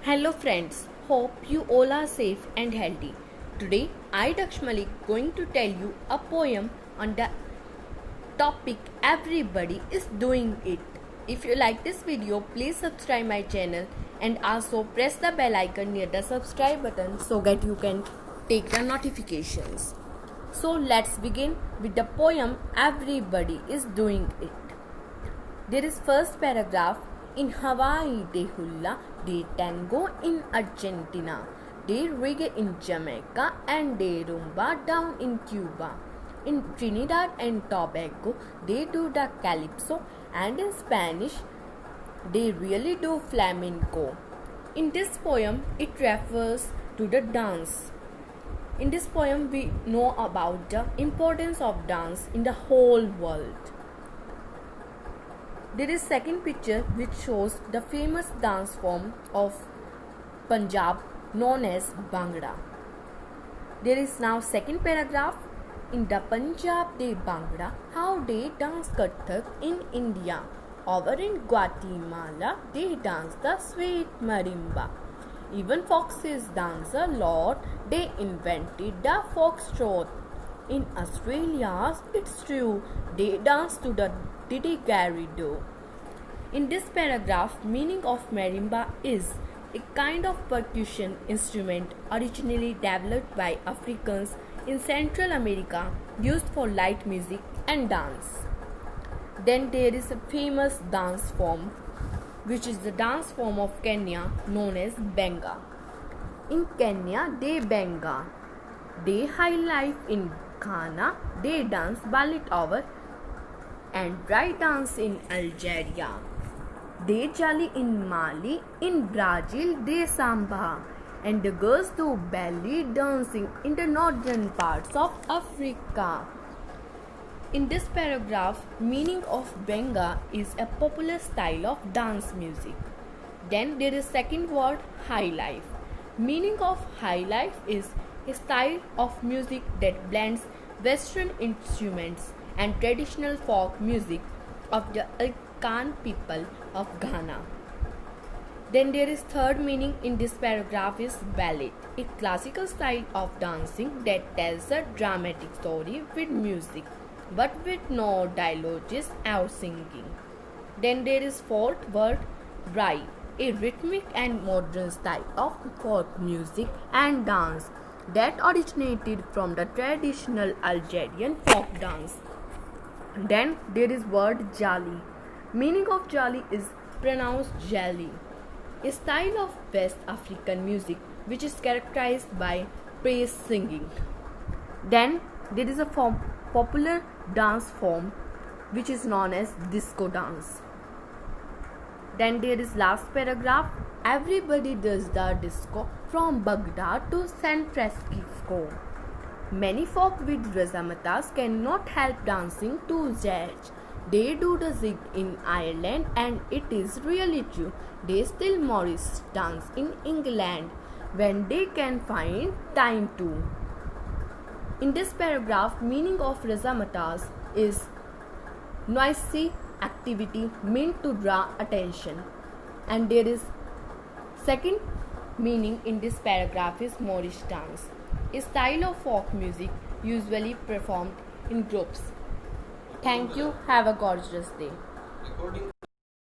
Hello friends, hope you all are safe and healthy. Today I Dakshmalik going to tell you a poem on the topic everybody is doing it. If you like this video, please subscribe my channel and also press the bell icon near the subscribe button so that you can take the notifications. So let's begin with the poem Everybody is Doing It. There is first paragraph. In Hawaii they hula, they tango in Argentina, they reggae in Jamaica and they rumba down in Cuba. In Trinidad and Tobago they do the calypso and in Spanish they really do flamenco. In this poem it refers to the dance. In this poem we know about the importance of dance in the whole world. There is second picture which shows the famous dance form of Punjab known as Bhangra. There is now second paragraph. In the Punjab they Bhangra, how they dance Kathak in India. Over in Guatemala they dance the sweet marimba. Even foxes dance a lot, they invented the foxtrot. In Australia, it's true, they dance to the didgeridoo. In this paragraph, meaning of marimba is a kind of percussion instrument originally developed by Africans in Central America used for light music and dance. Then there is a famous dance form which is the dance form of Kenya known as Benga. In Kenya, they Benga. They high life in Ghana, they dance ballet over and dry dance in Algeria. They jolly in Mali, in Brazil they samba and the girls do belly dancing in the northern parts of Africa. In this paragraph, meaning of Benga is a popular style of dance music. Then there is second word high life. Meaning of high life is a style of music that blends Western instruments and traditional folk music of the Akan people of Ghana. Then there is third meaning in this paragraph is ballet, a classical style of dancing that tells a dramatic story with music but with no dialogues or singing. Then there is fourth word rai, a rhythmic and modern style of folk music and dance that originated from the traditional Algerian folk dance. Then there is word jali. Meaning of jali is pronounced jali, a style of West African music which is characterized by praise singing. Then there is a popular dance form which is known as disco dance. Then there is last paragraph. Everybody does the disco from Baghdad to San Francisco. Many folk with razamatas cannot help dancing to jazz. They do the zig in Ireland and it is really true. They still Morris dance in England when they can find time to. In this paragraph, meaning of razamatas is noisy activity meant to draw attention. And there is second meaning in this paragraph is Moorish dance, a style of folk music usually performed in groups. Thank you. Have a gorgeous day.